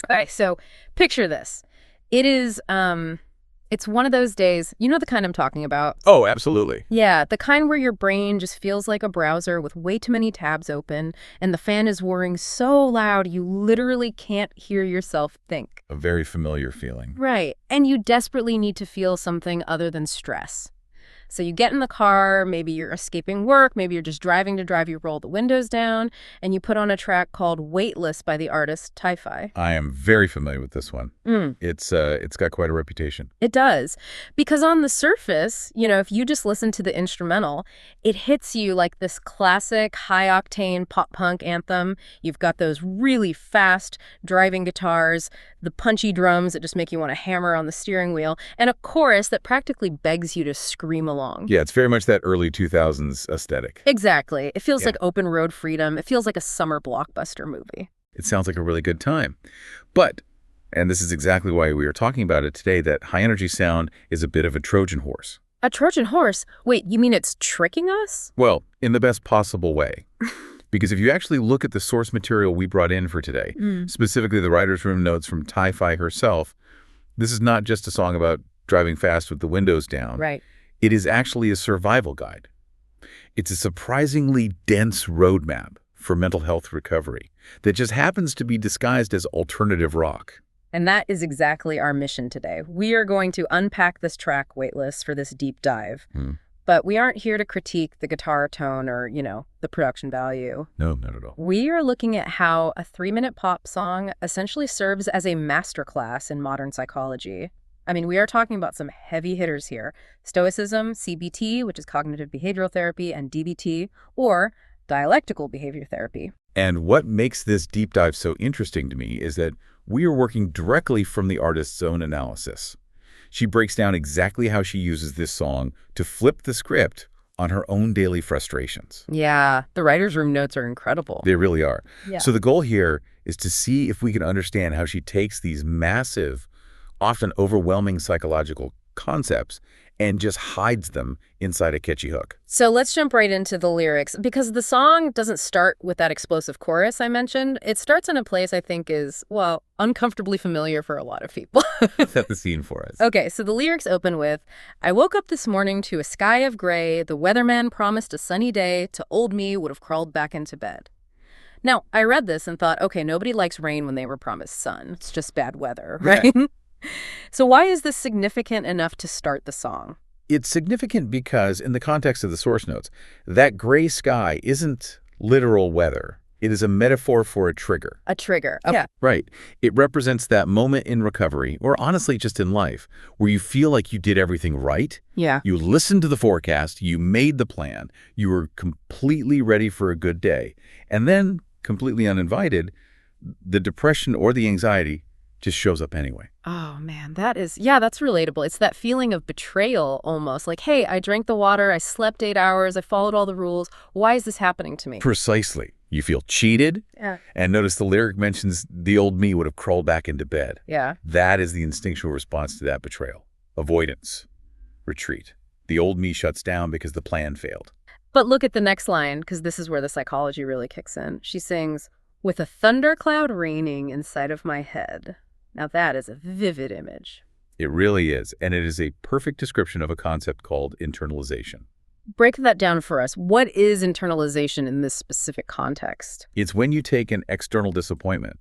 Okay, so picture this. It is, it's one of those days, you know the kind I'm talking about? Oh, absolutely. Yeah, the kind where your brain just feels like a browser with way too many tabs open, and the fan is whirring so loud you literally can't hear yourself think. A very familiar feeling. Right, and you desperately need to feel something other than stress. So you get in the car, maybe you're escaping work, maybe you're just driving to drive, you roll the windows down, and you put on a track called Weightless by the artist Ti-Fi. I am very familiar with this one. Mm. It's got quite a reputation. It does. Because on the surface, if you just listen to the instrumental, it hits you like this classic high-octane pop-punk anthem. You've got those really fast driving guitars, the punchy drums that just make you want to hammer on the steering wheel, and a chorus that practically begs you to scream along. Yeah, it's very much that early 2000s aesthetic. Exactly. It feels Yeah. like open road freedom. It feels like a summer blockbuster movie. It sounds like a really good time. But, and this is exactly why we are talking about it today, that high-energy sound is a bit of a Trojan horse. A Trojan horse? Wait, you mean it's tricking us? Well, in the best possible way. Because if you actually look at the source material we brought in for today, specifically the writer's room notes from Ti-Fi herself, this is not just a song about driving fast with the windows down. Right. It is actually a survival guide. It's a surprisingly dense roadmap for mental health recovery that just happens to be disguised as alternative rock. And that is exactly our mission today. We are going to unpack this track, Weightless, for this deep dive. But we aren't here to critique the guitar tone or, the production value. No, not at all. We are looking at how a 3-minute pop song essentially serves as a masterclass in modern psychology. I mean, we are talking about some heavy hitters here. Stoicism, CBT, which is cognitive behavioral therapy, and DBT, or dialectical behavior therapy. And what makes this deep dive so interesting to me is that we are working directly from the artist's own analysis. She breaks down exactly how she uses this song to flip the script on her own daily frustrations. Yeah, the writer's room notes are incredible. They really are. Yeah. So the goal here is to see if we can understand how she takes these massive, often overwhelming psychological concepts and just hides them inside a catchy hook. So let's jump right into the lyrics, because the song doesn't start with that explosive chorus I mentioned. It starts in a place I think is, well, uncomfortably familiar for a lot of people. Set the scene for us. Okay, so the lyrics open with, I woke up this morning to a sky of gray. The weatherman promised a sunny day. To old me would have crawled back into bed. Now, I read this and thought, okay, nobody likes rain when they were promised sun. It's just bad weather, right? Yeah. So why is this significant enough to start the song? It's significant because, in the context of the source notes, that gray sky isn't literal weather. It is a metaphor for a trigger. A trigger. Okay. Yeah. Right. It represents that moment in recovery, or honestly just in life, where you feel like you did everything right. Yeah. You listened to the forecast, you made the plan, you were completely ready for a good day. And then, completely uninvited, the depression or the anxiety just shows up anyway. Oh, man, that's relatable. It's that feeling of betrayal almost. Like, hey, I drank the water, I slept 8 hours, I followed all the rules. Why is this happening to me? Precisely. You feel cheated. Yeah. And notice the lyric mentions the old me would have crawled back into bed. Yeah. That is the instinctual response to that betrayal. Avoidance. Retreat. The old me shuts down because the plan failed. But look at the next line, because this is where the psychology really kicks in. She sings, with a thundercloud raining inside of my head. Now that is a vivid image. It really is, and it is a perfect description of a concept called internalization. Break that down for us. What is internalization in this specific context? It's when you take an external disappointment,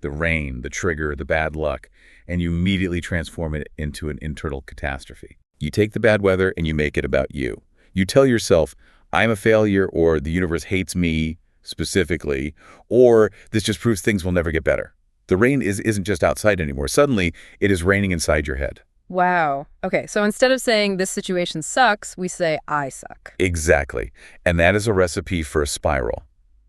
the rain, the trigger, the bad luck, and you immediately transform it into an internal catastrophe. You take the bad weather and you make it about you. You tell yourself, I'm a failure, or the universe hates me specifically, or this just proves things will never get better. The rain isn't just outside anymore. Suddenly, it is raining inside your head. Wow. Okay, so instead of saying this situation sucks, we say I suck. Exactly. And that is a recipe for a spiral.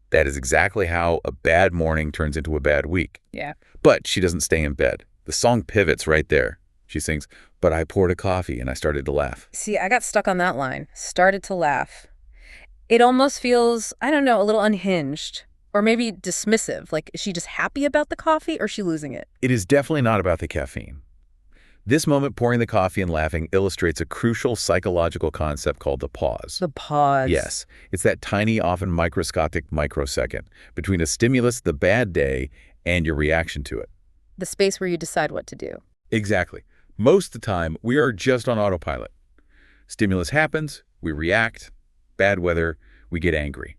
That is exactly how a bad morning turns into a bad week. Yeah. But she doesn't stay in bed. The song pivots right there. She sings, but I poured a coffee and I started to laugh. See, I got stuck on that line. Started to laugh. It almost feels, I don't know, a little unhinged. Or maybe dismissive, like is she just happy about the coffee or is she losing it? It is definitely not about the caffeine. This moment pouring the coffee and laughing illustrates a crucial psychological concept called the pause. The pause. Yes, it's that tiny, often microscopic microsecond between a stimulus, the bad day, and your reaction to it. The space where you decide what to do. Exactly. Most of the time, we are just on autopilot. Stimulus happens, we react. Bad weather, we get angry.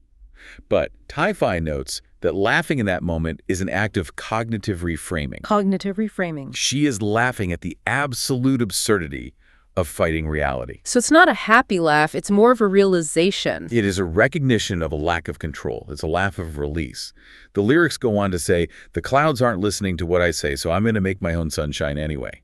But Ti-Fi notes that laughing in that moment is an act of cognitive reframing. Cognitive reframing. She is laughing at the absolute absurdity of fighting reality. So it's not a happy laugh, it's more of a realization. It is a recognition of a lack of control. It's a laugh of release. The lyrics go on to say, the clouds aren't listening to what I say, so I'm going to make my own sunshine anyway.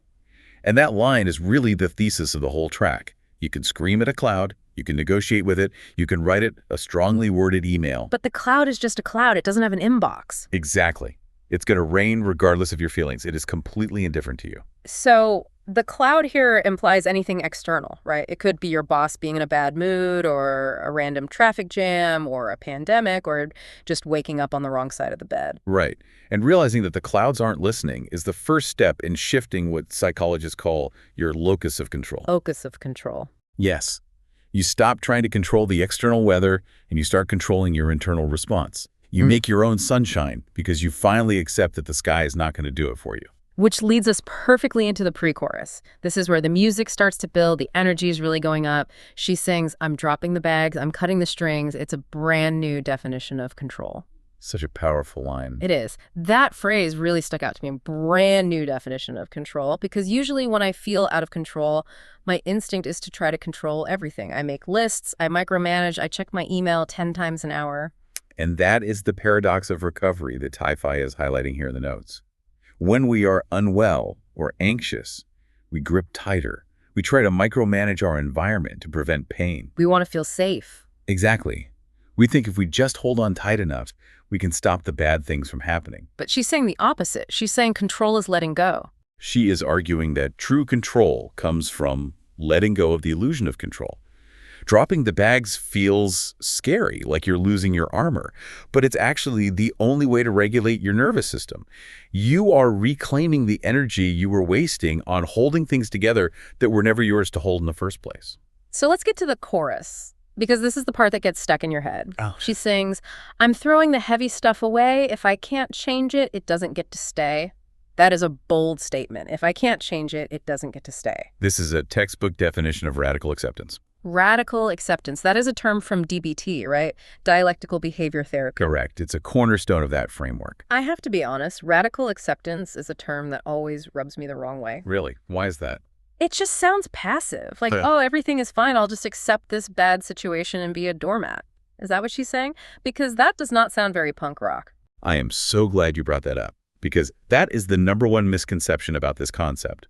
And that line is really the thesis of the whole track. You can scream at a cloud, you can negotiate with it, you can write it a strongly worded email. But the cloud is just a cloud, it doesn't have an inbox. Exactly. It's going to rain regardless of your feelings. It is completely indifferent to you. So the cloud here implies anything external, right? It could be your boss being in a bad mood, or a random traffic jam, or a pandemic, or just waking up on the wrong side of the bed. Right. And realizing that the clouds aren't listening is the first step in shifting what psychologists call your locus of control. Locus of control. Yes. You stop trying to control the external weather and you start controlling your internal response. You make your own sunshine because you finally accept that the sky is not going to do it for you. Which leads us perfectly into the pre-chorus. This is where the music starts to build, the energy is really going up. She sings, I'm dropping the bags, I'm cutting the strings. It's a brand new definition of control. Such a powerful line. It is. That phrase really stuck out to me, a brand new definition of control, because usually when I feel out of control, my instinct is to try to control everything. I make lists, I micromanage, I check my email 10 times an hour. And that is the paradox of recovery that Ti-Fi is highlighting here in the notes. When we are unwell or anxious, we grip tighter. We try to micromanage our environment to prevent pain. We want to feel safe. Exactly. We think if we just hold on tight enough, we can stop the bad things from happening. But she's saying the opposite. She's saying control is letting go. She is arguing that true control comes from letting go of the illusion of control. Dropping the bags feels scary, like you're losing your armor, but it's actually the only way to regulate your nervous system. You are reclaiming the energy you were wasting on holding things together that were never yours to hold in the first place. So let's get to the chorus, because this is the part that gets stuck in your head. Oh. She sings, I'm throwing the heavy stuff away. If I can't change it, it doesn't get to stay. That is a bold statement. If I can't change it, it doesn't get to stay. This is a textbook definition of radical acceptance. Radical acceptance. That is a term from DBT, right? Dialectical behavior therapy. Correct. It's a cornerstone of that framework. I have to be honest, radical acceptance is a term that always rubs me the wrong way. Really? Why is that? It just sounds passive. Like, Yeah. oh, everything is fine. I'll just accept this bad situation and be a doormat. Is that what she's saying? Because that does not sound very punk rock. I am so glad you brought that up, because that is the #1 misconception about this concept.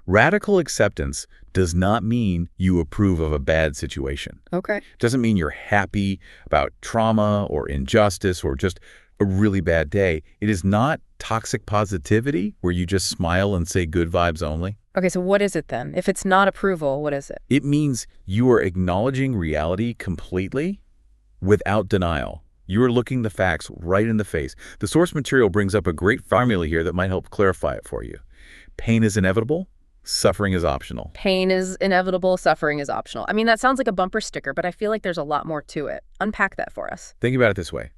Radical acceptance does not mean you approve of a bad situation. Okay. It doesn't mean you're happy about trauma or injustice or just a really bad day. It is not toxic positivity where you just smile and say good vibes only. Okay, so what is it then? If it's not approval, what is it? It means you are acknowledging reality completely without denial. You are looking the facts right in the face. The source material brings up a great formula here that might help clarify it for you. Pain is inevitable. Suffering is optional. Pain is inevitable, suffering is optional. I mean, that sounds like a bumper sticker, but I feel like there's a lot more to it. Unpack that for us. Think about it this way.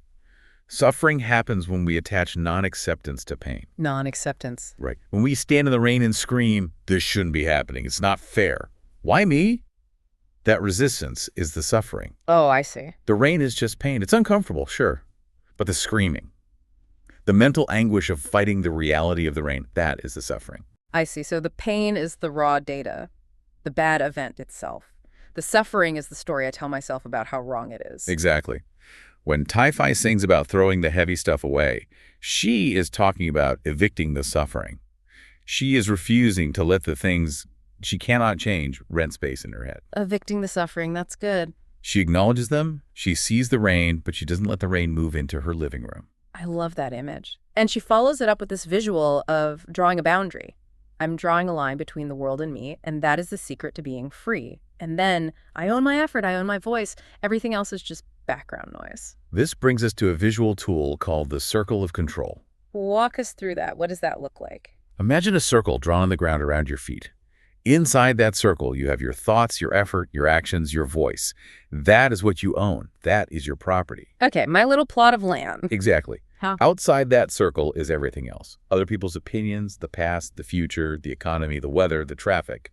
Suffering happens when we attach non-acceptance to pain. Non-acceptance. Right. When we stand in the rain and scream, this shouldn't be happening. It's not fair. Why me? That resistance is the suffering. Oh, I see. The rain is just pain. It's uncomfortable, sure. But the screaming, the mental anguish of fighting the reality of the rain, that is the suffering. I see. So the pain is the raw data, the bad event itself. The suffering is the story I tell myself about how wrong it is. Exactly. When Ti-Fi sings about throwing the heavy stuff away, she is talking about evicting the suffering. She is refusing to let the things she cannot change rent space in her head. Evicting the suffering, that's good. She acknowledges them, she sees the rain, but she doesn't let the rain move into her living room. I love that image. And she follows it up with this visual of drawing a boundary. I'm drawing a line between the world and me, and that is the secret to being free. And then I own my effort, I own my voice. Everything else is just background noise. This brings us to a visual tool called the circle of control. Walk us through that. What does that look like? Imagine a circle drawn on the ground around your feet. Inside that circle, you have your thoughts, your effort, your actions, your voice. That is what you own. That is your property. Okay, my little plot of land. Exactly. How? Outside that circle is everything else. Other people's opinions, the past, the future, the economy, the weather, the traffic.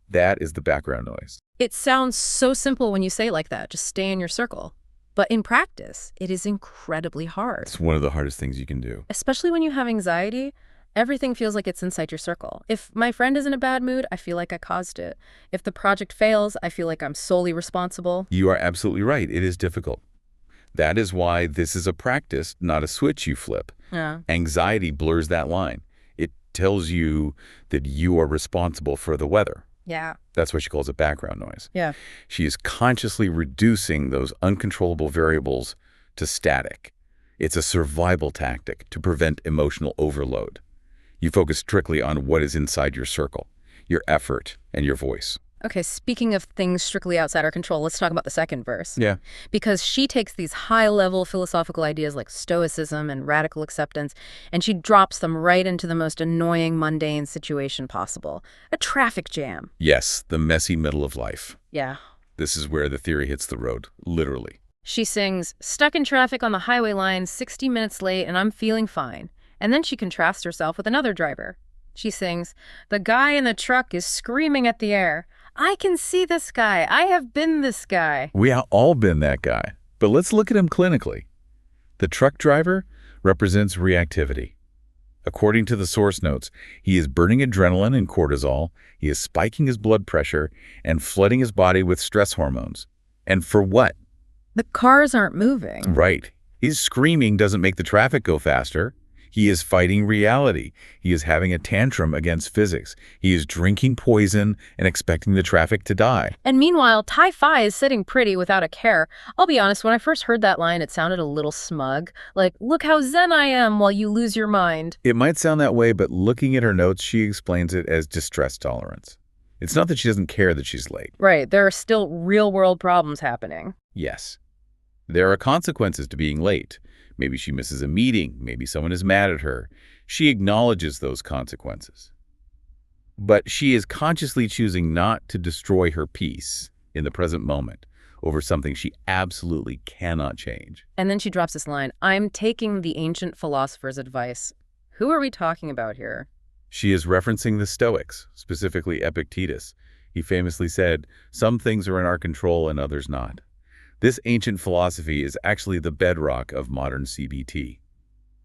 That is the background noise. It sounds so simple when you say it like that. Just stay in your circle. But in practice, it is incredibly hard. It's one of the hardest things you can do. Especially when you have anxiety, everything feels like it's inside your circle. If my friend is in a bad mood, I feel like I caused it. If the project fails, I feel like I'm solely responsible. You are absolutely right. It is difficult. That is why this is a practice, not a switch you flip. Yeah. Anxiety blurs that line. It tells you that you are responsible for the weather. Yeah. That's what she calls it, background noise. Yeah. She is consciously reducing those uncontrollable variables to static. It's a survival tactic to prevent emotional overload. You focus strictly on what is inside your circle, your effort, and your voice. Okay, speaking of things strictly outside our control, let's talk about the second verse. Yeah. Because she takes these high-level philosophical ideas like stoicism and radical acceptance, and she drops them right into the most annoying, mundane situation possible. A traffic jam. Yes, the messy middle of life. Yeah. This is where the theory hits the road, literally. She sings, "Stuck in traffic on the highway line, 60 minutes late, and I'm feeling fine." And then she contrasts herself with another driver. She sings, "The guy in the truck is screaming at the air. I can see this guy. I have been this guy." We have all been that guy. But let's look at him clinically. The truck driver represents reactivity. According to the source notes, he is burning adrenaline and cortisol, he is spiking his blood pressure, and flooding his body with stress hormones. And for what? The cars aren't moving. Right. His screaming doesn't make the traffic go faster. He is fighting reality. He is having a tantrum against physics. He is drinking poison and expecting the traffic to die. And meanwhile, Tai-Fi is sitting pretty without a care. I'll be honest, when I first heard that line, it sounded a little smug. Like, look how zen I am while you lose your mind. It might sound that way, but looking at her notes, she explains it as distress tolerance. It's not that she doesn't care that she's late. Right, there are still real-world problems happening. Yes. There are consequences to being late. Maybe she misses a meeting. Maybe someone is mad at her. She acknowledges those consequences. But she is consciously choosing not to destroy her peace in the present moment over something she absolutely cannot change. And then she drops this line, "I'm taking the ancient philosopher's advice." Who are we talking about here? She is referencing the Stoics, specifically Epictetus. He famously said, "Some things are in our control and others not." This ancient philosophy is actually the bedrock of modern CBT.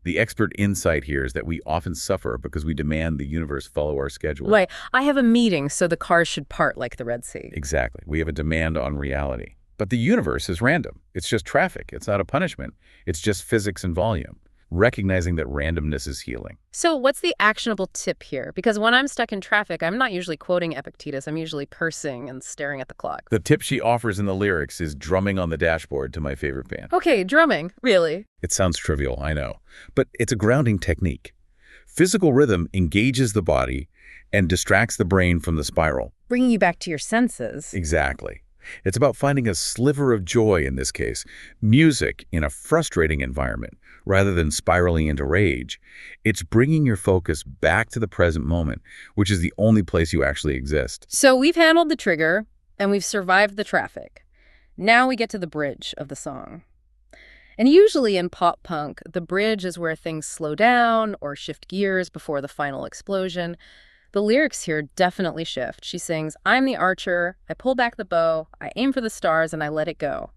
The expert insight here is that we often suffer because we demand the universe follow our schedule. Right, I have a meeting, so the cars should part like the Red Sea. Exactly. We have a demand on reality. But the universe is random. It's just traffic. It's not a punishment. It's just physics and volume. Recognizing that randomness is healing. So what's the actionable tip here? Because when I'm stuck in traffic, I'm not usually quoting Epictetus. I'm usually cursing and staring at the clock. The tip she offers in the lyrics is drumming on the dashboard to my favorite band. Okay, drumming. Really? It sounds trivial, I know, but it's a grounding technique. Physical rhythm engages the body and distracts the brain from the spiral. Bringing you back to your senses. Exactly. It's about finding a sliver of joy in this case, music in a frustrating environment, rather than spiraling into rage. It's bringing your focus back to the present moment, which is the only place you actually exist. So we've handled the trigger, and we've survived the traffic. Now we get to the bridge of the song. And usually in pop punk, the bridge is where things slow down or shift gears before the final explosion. The lyrics here definitely shift. She sings, "I'm the archer, I pull back the bow, I aim for the stars, and I let it go."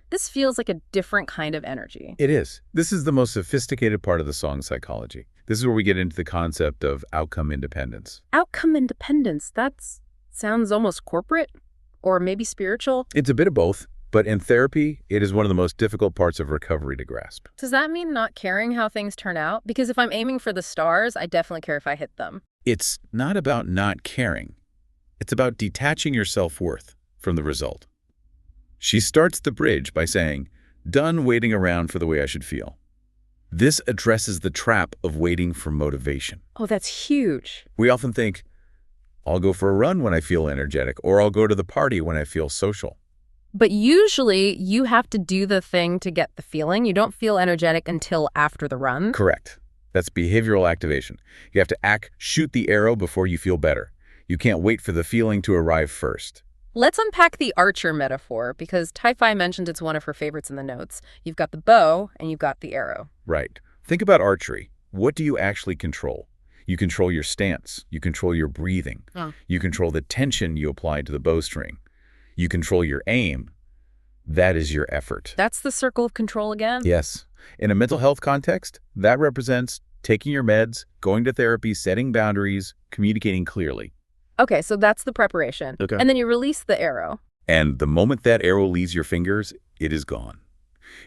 This feels like a different kind of energy. It is. This is the most sophisticated part of the song's psychology. This is where we get into the concept of outcome independence. Outcome independence, that sounds almost corporate or maybe spiritual. It's a bit of both, but in therapy, it is one of the most difficult parts of recovery to grasp. Does that mean not caring how things turn out? Because if I'm aiming for the stars, I definitely care if I hit them. It's not about not caring. It's about detaching your self-worth from the result. She starts the bridge by saying, "Done waiting around for the way I should feel." This addresses the trap of waiting for motivation. Oh, that's huge. We often think, I'll go for a run when I feel energetic, or I'll go to the party when I feel social. But usually you have to do the thing to get the feeling. You don't feel energetic until after the run. Correct. That's behavioral activation. You have to shoot the arrow before you feel better. You can't wait for the feeling to arrive first. Let's unpack the archer metaphor, because Tai-Fi mentioned it's one of her favorites in the notes. You've got the bow, and you've got the arrow. Right. Think about archery. What do you actually control? You control your stance. You control your breathing. Oh. You control the tension you apply to the bowstring. You control your aim. That is your effort. That's the circle of control again? Yes. In a mental health context, that represents taking your meds, going to therapy, setting boundaries, communicating clearly. Okay, so that's the preparation. Okay. And then you release the arrow. And the moment that arrow leaves your fingers, it is gone.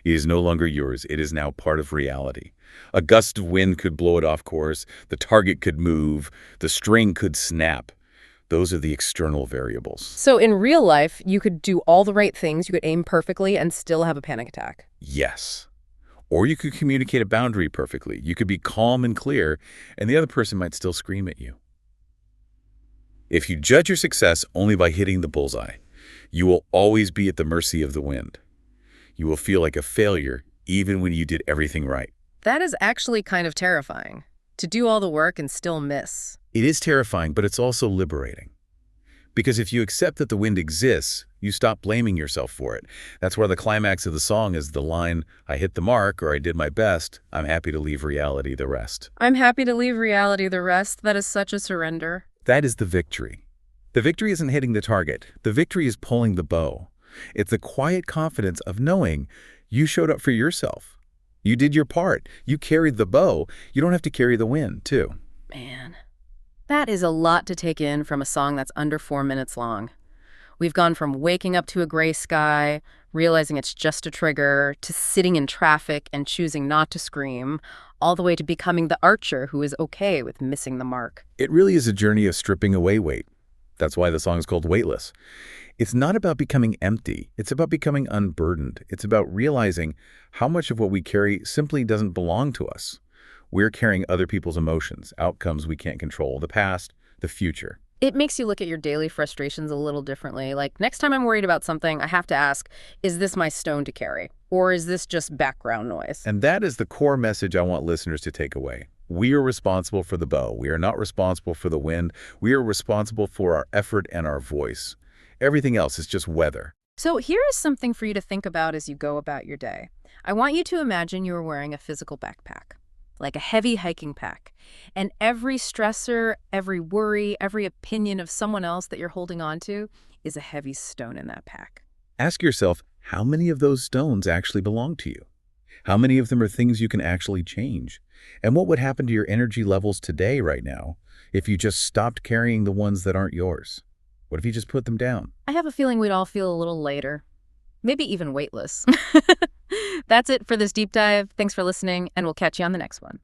It is no longer yours. It is now part of reality. A gust of wind could blow it off course. The target could move. The string could snap. Those are the external variables. So in real life, you could do all the right things, you could aim perfectly, and still have a panic attack. Yes. Or you could communicate a boundary perfectly. You could be calm and clear, and the other person might still scream at you. If you judge your success only by hitting the bullseye, you will always be at the mercy of the wind. You will feel like a failure even when you did everything right. That is actually kind of terrifying, to do all the work and still miss. It is terrifying, but it's also liberating. Because if you accept that the wind exists, you stop blaming yourself for it. That's where the climax of the song is the line, I hit the mark, or I did my best. I'm happy to leave reality the rest. I'm happy to leave reality the rest. That is such a surrender. That is the victory. The victory isn't hitting the target. The victory is pulling the bow. It's the quiet confidence of knowing you showed up for yourself. You did your part. You carried the bow. You don't have to carry the wind, too. Man, that is a lot to take in from a song that's under 4 minutes long. We've gone from waking up to a gray sky, realizing it's just a trigger, to sitting in traffic and choosing not to scream, all the way to becoming the archer who is okay with missing the mark. It really is a journey of stripping away weight. That's why the song is called Weightless. It's not about becoming empty. It's about becoming unburdened. It's about realizing how much of what we carry simply doesn't belong to us. We're carrying other people's emotions, outcomes we can't control, the past, the future. It makes you look at your daily frustrations a little differently. Like, next time I'm worried about something, I have to ask, is this my stone to carry? Or is this just background noise? And that is the core message I want listeners to take away. We are responsible for the bow. We are not responsible for the wind. We are responsible for our effort and our voice. Everything else is just weather. So here is something for you to think about as you go about your day. I want you to imagine you are wearing a physical backpack, like a heavy hiking pack. And every stressor, every worry, every opinion of someone else that you're holding on to is a heavy stone in that pack. Ask yourself, how many of those stones actually belong to you? How many of them are things you can actually change? And what would happen to your energy levels today, right now, if you just stopped carrying the ones that aren't yours? What if you just put them down? I have a feeling we'd all feel a little lighter, maybe even weightless. That's it for this deep dive. Thanks for listening, and we'll catch you on the next one.